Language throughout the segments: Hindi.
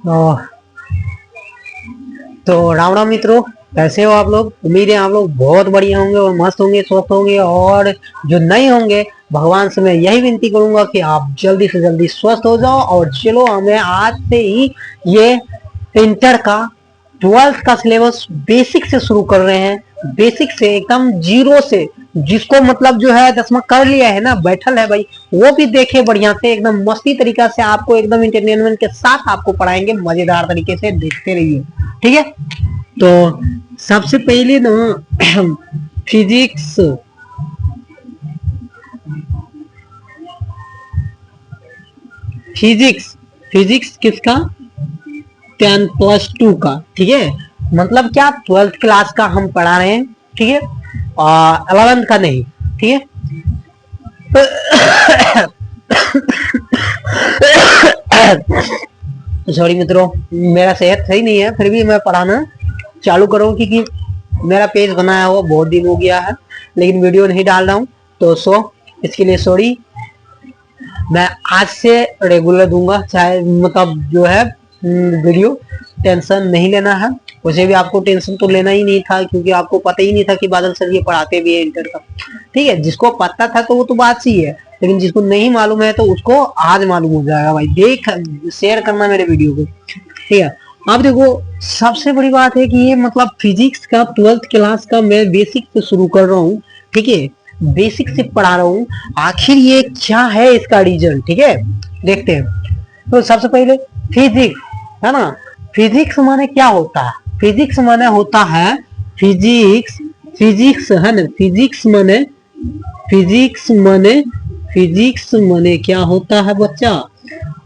तो, तो राम राम मित्रों, कैसे हो आप लोग। उम्मीद है आप लोग बहुत बढ़िया होंगे और मस्त होंगे, स्वस्थ होंगे। और जो नहीं होंगे, भगवान से मैं यही विनती करूंगा कि आप जल्दी से जल्दी स्वस्थ हो जाओ। और चलो, हमें आज से ही ये इंटर का 12th का सिलेबस बेसिक से शुरू कर रहे हैं। बेसिक से एकदम जीरो से, जिसको मतलब जो है 10वां कर लिया है ना, बैठल है भाई, वो भी देखे बढ़िया से, एकदम मस्ती तरीका से आपको एकदम इंटरटेनमेंट के साथ आपको पढ़ाएंगे, मजेदार तरीके से। देखते रहिए, ठीक है। तो सबसे पहले ना फिजिक्स फिजिक्स फिजिक्स किसका? 10+2 का, ठीक है। मतलब क्या, 12th क्लास का हम पढ़ा रहे हैं, ठीक है, और 11th का नहीं, ठीक है। सॉरी मित्रों, मेरा सेहत सही नहीं है, फिर भी मैं पढ़ाना चालू करूँ, क्योंकि मेरा पेज बनाया हुआ बहुत दिन हो गया है, लेकिन वीडियो नहीं डाल रहा हूँ। तो इसके लिए सॉरी। मैं आज से रेगुलर दूंगा, चाहे मतलब जो है वीडियो। टेंशन नहीं लेना है। वैसे भी आपको टेंशन तो लेना ही नहीं था, क्योंकि आपको पता ही नहीं था कि बादल सर ये पढ़ाते भी है इंटर का, ठीक है। जिसको पता था तो वो तो बात सी है, लेकिन जिसको नहीं मालूम है तो उसको आज मालूम हो जाएगा भाई। देख, शेयर करना मेरे वीडियो को, ठीक है। अब देखो, सबसे बड़ी बात है कि ये मतलब फिजिक्स का 12th क्लास का मैं बेसिक से शुरू कर रहा हूँ, ठीक है। बेसिक से पढ़ा रहा हूँ। आखिर ये क्या है इसका रिजल्ट, ठीक है, देखते हैं। तो सबसे पहले फिजिक्स है ना। फिजिक्स माने क्या होता है? फिजिक्स माने होता है फिजिक्स फिजिक्स है ना। फिजिक्स माने क्या होता है बच्चा?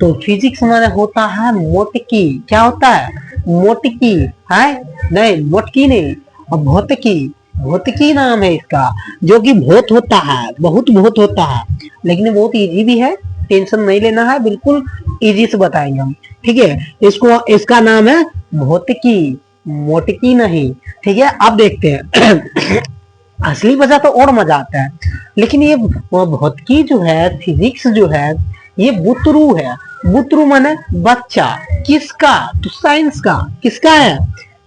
तो फिजिक्स माने होता है मोटकी। क्या होता है? मोटकी है, नहीं मोटकी नहीं, भौतिकी। भौतिकी नाम है इसका, जो कि बहुत होता है, बहुत होता है, लेकिन बहुत इजी भी है। टेंशन नहीं लेना है, बिल्कुल इजी से बताएंगे हम, ठीक है। इसका नाम है भौतिकी, मोटकी नहीं, ठीक है। अब देखते हैं असली मजा तो और मजा आता है, लेकिन ये भौतिकी जो है, फिजिक्स जो है, ये बुतरू है। बुतरू माने बच्चा। किसका? तो साइंस का। किसका है?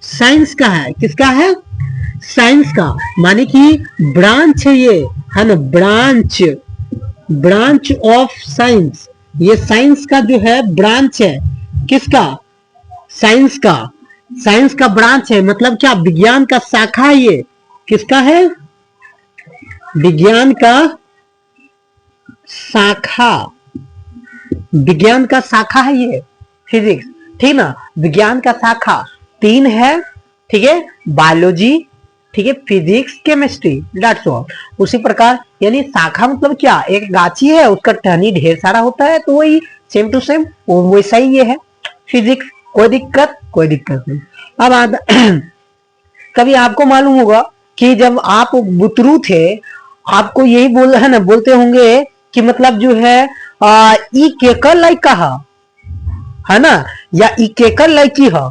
साइंस का है। किसका है? साइंस का। माने कि ब्रांच है ये, है ना, ब्रांच ऑफ साइंस। ये साइंस का जो है ब्रांच है। किसका? साइंस का। साइंस का ब्रांच है, मतलब क्या, विज्ञान का शाखा है ये। किसका है? विज्ञान का शाखा। विज्ञान का शाखा है ये फिजिक्स, ठीक ना। विज्ञान का शाखा 3 है, ठीक है। बायोलॉजी, ठीक है, फिजिक्स, केमिस्ट्री, दैट्स ऑल। उसी प्रकार, यानी शाखा मतलब क्या, एक गाछी है, उसका टहनी ढेर सारा होता है, तो वही सेम टू सेम वैसा ही ये है फिजिक्स। कोई दिक्कत नहीं। अब कभी आपको मालूम होगा कि जब आप बुतरू थे, आपको यही बोलते होंगे कि मतलब जो है ई केकर लड़का है ना, या ई केकर लड़की है,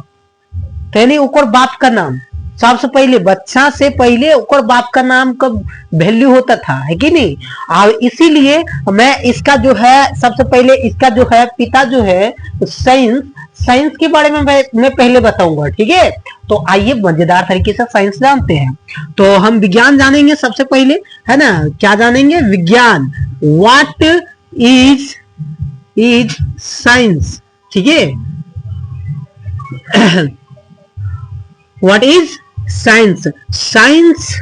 तो ओकर बाप का नाम। सबसे पहले बच्चा से पहले ओकर बाप का नाम का वैल्यू होता था, है कि नहीं। और इसीलिए मैं इसका जो है, सबसे पहले इसका जो है पिता जो है साइंस के बारे में मैं पहले बताऊंगा, ठीक है। तो आइए मजेदार तरीके से साइंस जानते हैं। तो हम विज्ञान जानेंगे सबसे पहले, है ना। क्या जानेंगे? विज्ञान। व्हाट इज साइंस, ठीक है। What is science? साइंस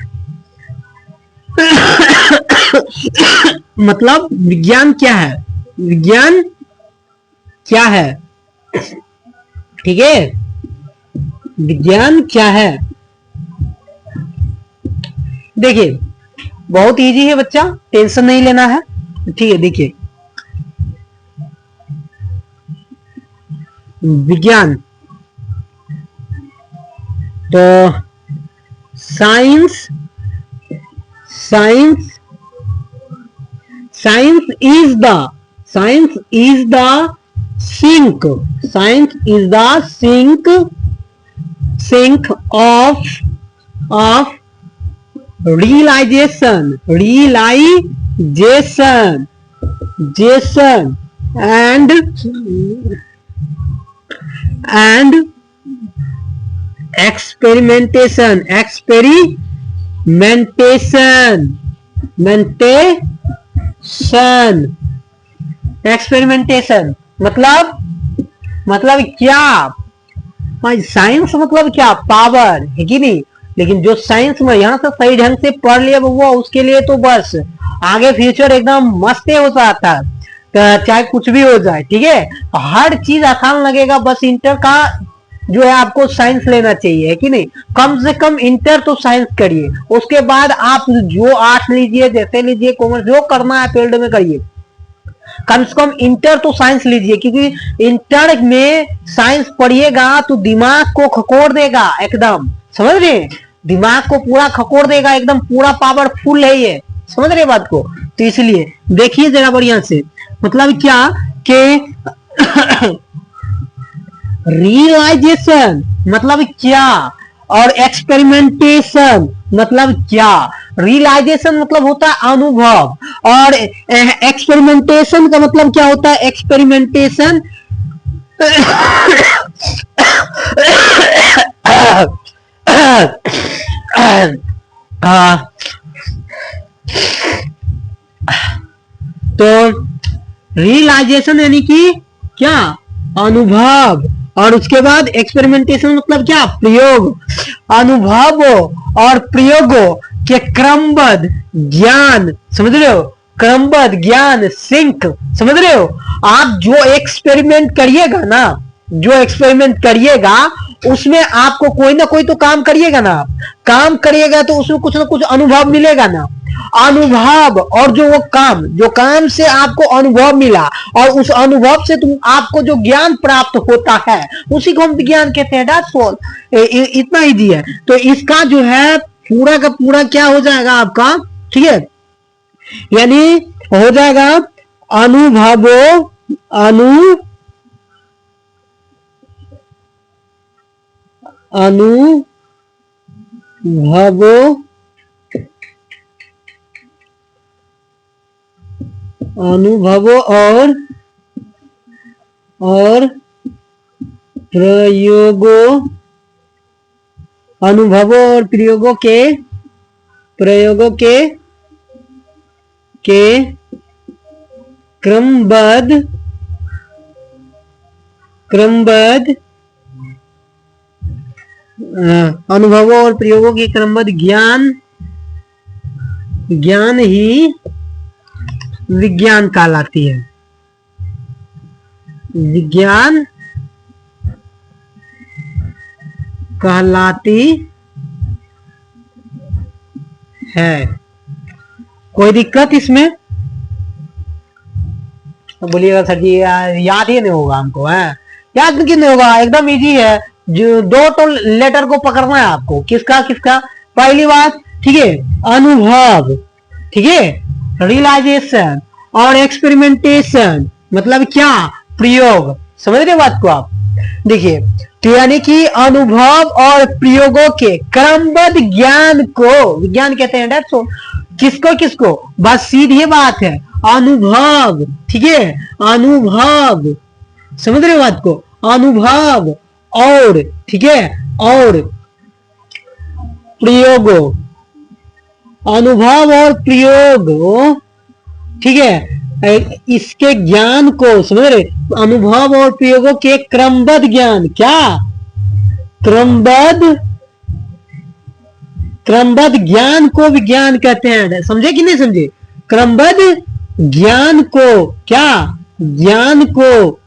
मतलब विज्ञान क्या है? विज्ञान क्या है, ठीक है। विज्ञान क्या है? देखिए, बहुत इजी है बच्चा, टेंशन नहीं लेना है, ठीक है। देखिए, विज्ञान तो science is the sync of realization and and experimentation experimentation मतलब क्या भाई? साइंस मतलब क्या? पावर है कि नहीं? लेकिन जो साइंस में यहाँ से सही ढंग से पढ़ लिया वो उसके लिए तो बस आगे फ्यूचर एकदम मस्त हो जाता है, तो चाहे कुछ भी हो जाए, ठीक है। हर चीज आसान लगेगा, बस इंटर का जो है आपको साइंस लेना चाहिए, है कि नहीं? कम से कम इंटर तो साइंस करिए, उसके बाद आप जो आर्ट्स लीजिए, जैसे लीजिए, कॉमर्स, जो करना है फील्ड में करिए, कम से कम इंटर तो साइंस लीजिए, क्योंकि इंटर में साइंस पढ़िएगा तो दिमाग को खकोड़ देगा एकदम, समझ रहे? दिमाग को पूरा खकोड़ देगा एकदम, पूरा पावरफुल है ये, समझ रहे बात को? तो इसलिए देखिए जरा बढ़िया से, मतलब क्या कि रियलाइजेशन मतलब क्या, और एक्सपेरिमेंटेशन मतलब क्या? रियलाइजेशन मतलब होता है अनुभव, और एक्सपेरिमेंटेशन का मतलब क्या होता है? एक्सपेरिमेंटेशन तो रियलाइजेशन यानी कि क्या? अनुभव, और उसके बाद एक्सपेरिमेंटेशन मतलब क्या? प्रयोग। अनुभव और प्रयोगों के क्रमबद्ध ज्ञान, समझ रहे हो? क्रमबद्ध ज्ञान सिंक, समझ रहे हो? आप जो एक्सपेरिमेंट करिएगा ना, जो एक्सपेरिमेंट करिएगा उसमें आपको कोई ना कोई तो काम करिएगा ना, आप काम करिएगा तो उसमें कुछ ना कुछ अनुभव मिलेगा ना। अनुभव और जो काम से आपको अनुभव मिला, और उस अनुभव से आपको जो ज्ञान प्राप्त होता है उसी को हम विज्ञान कहते हैं। दैट्स ऑल, इतना इजी है। तो इसका जो है पूरा का पूरा क्या हो जाएगा आपका, ठीक है, यानी हो जाएगा अनुभवों और प्रयोगों के क्रमबद्ध अनुभवों और प्रयोगों के क्रमबद्ध ज्ञान ही विज्ञान कहलाती है। विज्ञान कहलाती है। कोई दिक्कत इसमें? तो बोलिएगा सर जी याद ही नहीं होगा हमको, है? याद क्यों नहीं होगा? एकदम इजी है। जो दो तो लेटर को पकड़ना है आपको, किसका? पहली बात, ठीक है, अनुभव, ठीक है, रियलाइजेशन, और एक्सपेरिमेंटेशन मतलब क्या? प्रयोग। समझ रहे बात को आप? देखिए, तो यानी कि अनुभव और प्रयोगों के क्रमबद्ध ज्ञान को विज्ञान कहते हैं। That's all. किसको? बस सीधी बात है, अनुभव, ठीक है, अनुभव, समझ रहे बात को? अनुभव और, ठीक है, और प्रयोगों, अनुभव और प्रयोग, ठीक है, इसके ज्ञान को, समझ रहे? अनुभव और प्रयोगों के क्रमबद्ध ज्ञान, क्या? क्रमबद्ध ज्ञान को विज्ञान कहते हैं। समझे कि नहीं समझे? क्रमबद्ध ज्ञान को क्या? ज्ञान को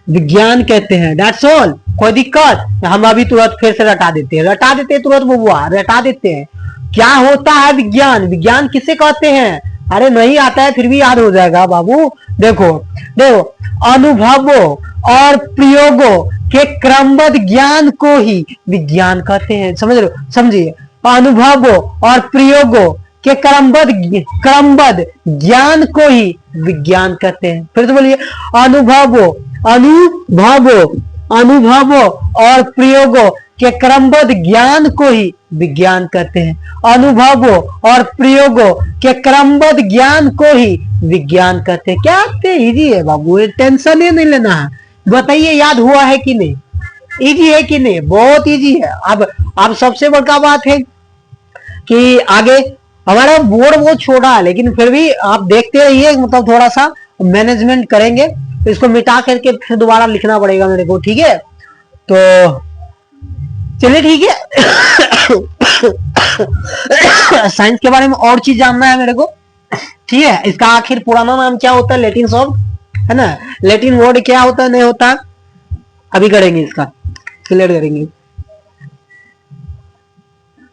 विज्ञान कहते हैं। That's all. कोई दिक्कत? हम अभी तुरंत फिर से रटा देते हैं तुरंत, बबुआ रटा देते हैं। क्या होता है विज्ञान? विज्ञान किसे कहते हैं? अरे नहीं आता है फिर भी याद हो जाएगा बाबू। देखो, अनुभवों और प्रयोगों के क्रमबद्ध ज्ञान को ही विज्ञान कहते हैं। समझ रहे हो? समझिए, अनुभवों और प्रयोगों के क्रमबद्ध ज्ञान को ही विज्ञान कहते हैं। फिर से बोलिए, अनुभवों और प्रयोगों के क्रमबद्ध ज्ञान को ही विज्ञान कहते हैं। अनुभवों और प्रयोगों के क्रमबद्ध ज्ञान को ही विज्ञान कहते हैं। क्या इजी है बाबू, टेंशन ही नहीं लेना है। बताइए याद हुआ है कि नहीं? इजी है कि नहीं? बहुत इजी है। अब सबसे बड़का बात है कि आगे हमारा बोर्ड बहुत छोटा है, लेकिन फिर भी आप देखते रहिए, मतलब थोड़ा सा मैनेजमेंट करेंगे तो इसको मिटा करके फिर दोबारा लिखना पड़ेगा मेरे को, ठीक है? तो चलिए ठीक है। साइंस के बारे में और चीज जानना है मेरे को, ठीक है? इसका आखिर पुराना नाम क्या होता है? लैटिन शब्द है ना, लैटिन वर्ड क्या होता है नहीं होता, अभी करेंगे, इसका क्लियर करेंगे।